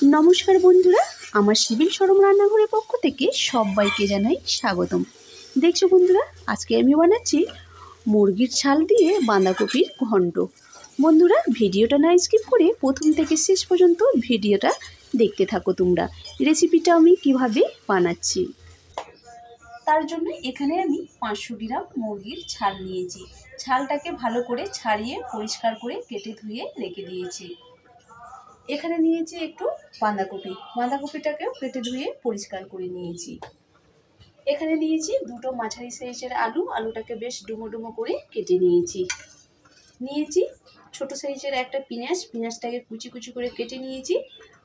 नमस्कार बंधुरा आमार सिविल शोरूम रान्नाघरेर पक्ष थेके सबाइके जानाई स्वागतम। देखछो बंधुरा आजके आमि बानाच्छि मुरगिर छाल दिए बाँधाकपिर घन्ट। बंधुरा भिडियोटा ना स्किप करे प्रथम थेके शेष पर्यन्त भिडियोटा देखते थाको तोमरा रेसिपिटा आमि किभाबे बानाच्छि। तार जन्य एखाने आमि 500 ग्राम मुरगिर छाल नियेछि। छालटाके भालो करे छाड़िए परिष्कार करे केटे धुए रेखे दिएछि। एखाने नियेछि एकटु बाँधाकपि, बाँधाकपिटाकेও केटे धुए परिष्कार करे नियेछि। एखाने नियेछि दुटो माঝারি साइजेर आलू, आलूटाके बेश डुमो डुमो करे केटे नियेछि। नियेछि छोटो साइजेर एकटा पेঁয়াজ, पेঁয়াজটাকে कुचि कुचि करे केटे नियेछि।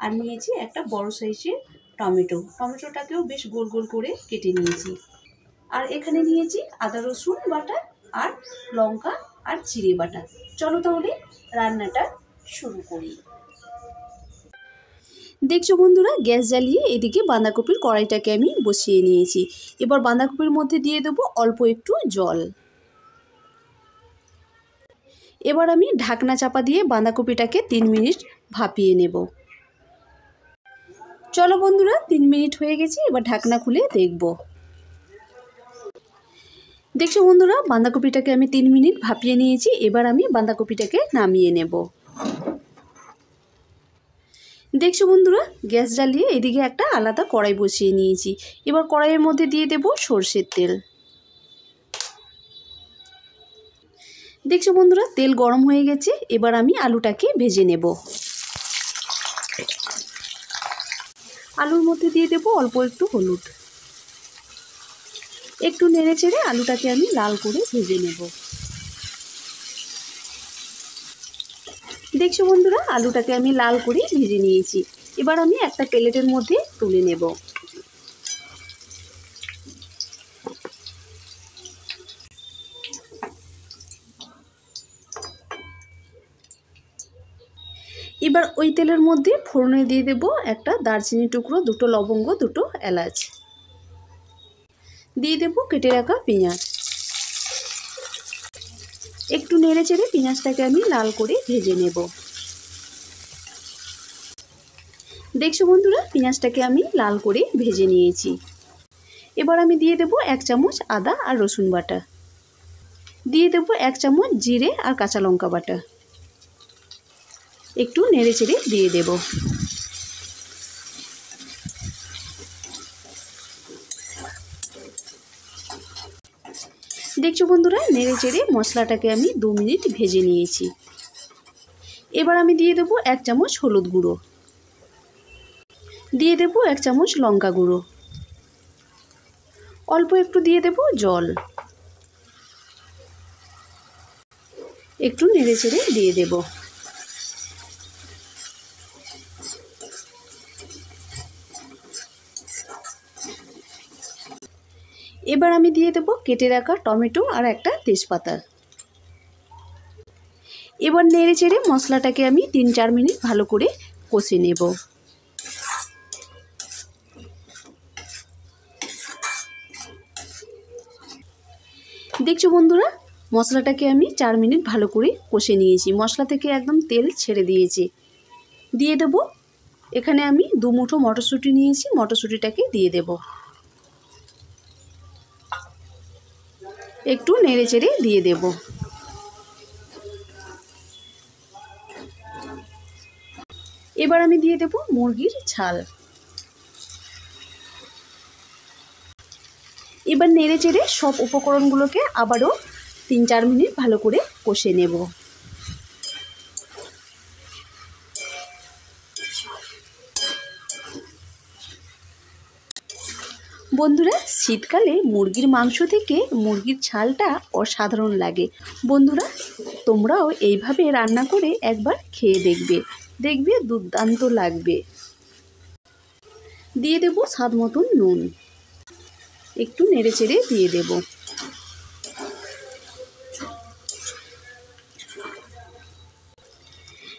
আর নিয়েছি একটা বড় সাইজের টমেটো, টমেটোটাকেও বেশ গোল গোল করে কেটে নিয়েছি। আর এখানে নিয়েছি আদা রসুন বাটা আর লঙ্কা আর জিরে বাটা। চলো তাহলে রান্নাটা শুরু করি। देखो बंधुरा गैस जालिए एदिके बाँधाकपिर कड़ाईटाके आमि बसिए निएछि। एबार बाँधाकपिर मध्य दिए देबो अल्प एकटु जल। एबार आमि ढाकना चापा दिए बाँधाकपिटाके 3 मिनिट भापिए नेब। चलो बंधुरा 3 मिनिट हये गेছে, एबार ढाकना खुले देखब। देखो बंधुरा बाँधाकपिटाके आमि 3 मिनिट भापिए निएछि। एबार आमि बाँधाकपिटाके नामिए नेब। देखो बंधुरा गैस जालिए एदिके एक आलादा कड़ाई बसिए निएछि। एबार कड़ाइयेर मध्य दिए देब सर्षेर तेल। देखो बंधुरा तेल गरम हये गेছে, एबार आमि आलूटाके भेजे नेब। आलूर मध्य दिए देब अल्प एकटु हलुद। एकटु नेड़े चेड़े आलूटाके आमि लाल करे भेजे नेब। देखो बंधुरा आलूटाके आमि लाल करे भेजे निएछि। एबार आमि एकटा प्लेटेर मध्य तुले नेब। एबार ओई तेलेर मध्य फोड़ने दिए देब एकटा दारचिनी टुकरो, दुटो लवंग, दुटो एलाच, दिए देब केटे राखा पेঁয়াজ। एकटू नेड़े चेड़े पेঁয়াজটাকে आमि लाल करे भेजे नेब। देखो बंधुरा पेঁয়াজটাকে आमि लाल करे भेजे निएछि। एबार आमि दिए देब 1 चामच आदा और रसुन बाटा, दिए देब 1 चामच जिरे और काँचा लंका बाटा। एकटू नेड़े चेड़े दिए देब। देखो बंधुरा नेड़े चेड़े मशलाटाके आमि 2 मिनिट भेजे निएछि। एबार आमि दिए देब 1 चामच हलुद गुঁড়ো, दिए देब 1 चामच लंका गुঁড়ো, अल्प एकटू दिए देब जल, एकटू नेड़े चेड़े दिए देब। एबार आमि दिए देब केटे राखा टमेटो और एक तेजपाता। एबार नेड़े चेड़े मशलाटाके आमि 3-4 मिनिट भालो करे कषे नेब। देखो बंधुरा मशलाटाके आमि 4 मिनिट भालो करे कषे निएछि। मशला थेके एकदम तेल छेड़े दिएছে। दिए देब एखाने आमि 2 मुठो मटरशुंटी निएछि, मटरशुंटीटाके दिए देब। एकटू नेड़े चेड़े दिए देब। एबार आमि दिए देब मुरगिर छाल। एबार नेड़े चेड़े सब उपकरणगुलोके आबारो 3-4 मिनिट भालो करे कषे नेब। बंधुरा शीतकाले मुरगिर मांस थेके मुरगिर छालटा असाधारण लागे। बंधुरा तोमराओ एइभाবে रान्ना करे एकबार खेये देखबे, देखबे दुर्दान्त लागबे। दिए देब स्वाद मतन नुन, एकटू नेड़े चेड़े दिए देब।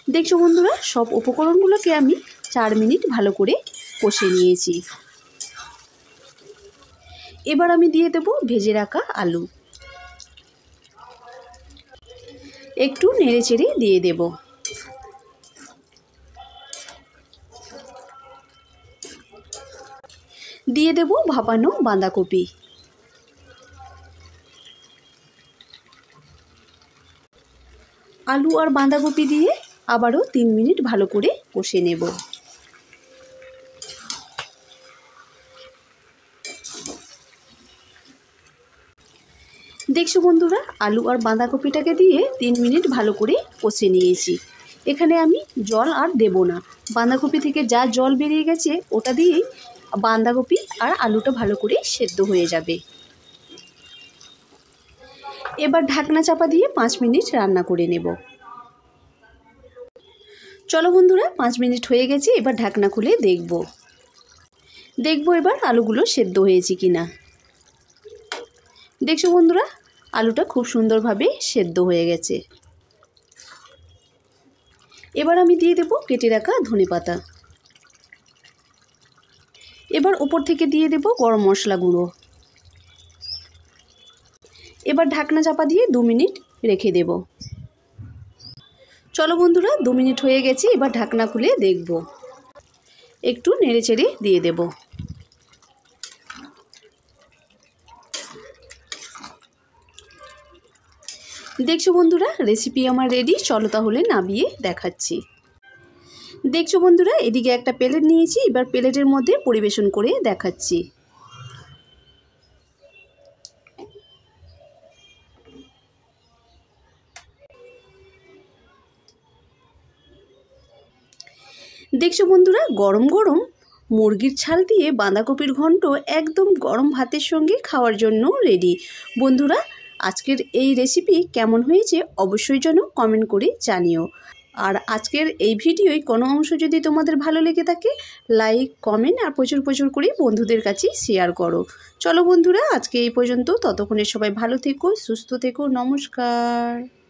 देखो बंधुरा सब उपकरणगुलोके आमि 4 मिनिट भालो करे कषे निएछि। एबार आमि दिए देब भेजे राखा आलू, एकटू नेड़े चेड़े दिए देब। দিয়ে দেব ভাপানো বাঁধাকপি। আলু আর বাঁধাকপি দিয়ে আবারও 3 মিনিট ভালো করে কষে নেব। দেখছো বন্ধুরা, আলু আর বাঁধাকপিটাকে দিয়ে 3 মিনিট ভালো করে কষে নিয়েছি। এখানে আমি জল আর দেব না, বাঁধাকপি থেকে যা জল বেরিয়ে গেছে ওটা দিয়েই বাঁধাকপি আর আলুটা ভালো করে সেদ্ধ হয়ে যাবে। এবার ঢাকনা চাপা দিয়ে 5 মিনিট রান্না করে নেব। চলো বন্ধুরা, 5 মিনিট হয়ে গেছে, এবার ঢাকনা খুলে দেখব এবার আলুগুলো সেদ্ধ হয়েছে কিনা। দেখছো বন্ধুরা, আলুটা খুব সুন্দরভাবে সেদ্ধ হয়ে গেছে। এবার আমি দিয়ে দেব কেটে রাখা ধনেপাতা। এবার উপর থেকে দিয়ে দেব গরম মশলা গুঁড়ো। এবার ঢাকনা চাপা দিয়ে 2 মিনিট রেখে দেব। চলো বন্ধুরা, 2 মিনিট হয়ে গেছে, এবার ঢাকনা খুলে দেখব। একটু নেড়েচেড়ে দিয়ে দেব। দেখছো বন্ধুরা, রেসিপি আমার রেডি। চলো তাহলে নামিয়ে দেখাচ্ছি। দেখছো বন্ধুরা, এদিকে একটা প্লেট নিয়েছি, এবার প্লেটের মধ্যে পরিবেশন করে দেখাচ্ছি। দেখছো বন্ধুরা, গরম গরম মুরগির ছাল দিয়ে বাঁধাকপির ঘন্ট একদম গরম ভাতের সঙ্গে খাওয়ার জন্য রেডি। বন্ধুরা, আজকের এই রেসিপি কেমন হয়েছে অবশ্যই যেন কমেন্ট করে জানিও। আর আজকের এই ভিডিওয় কোনো অংশ যদি তোমাদের ভালো লেগে থাকে, লাইক, কমেন্ট আর প্রচুর প্রচুর করে বন্ধুদের কাছে শেয়ার করো। চলো বন্ধুরা, আজকে এই পর্যন্ত। ততক্ষণে সবাই ভালো থেকো, সুস্থ থেকো। নমস্কার।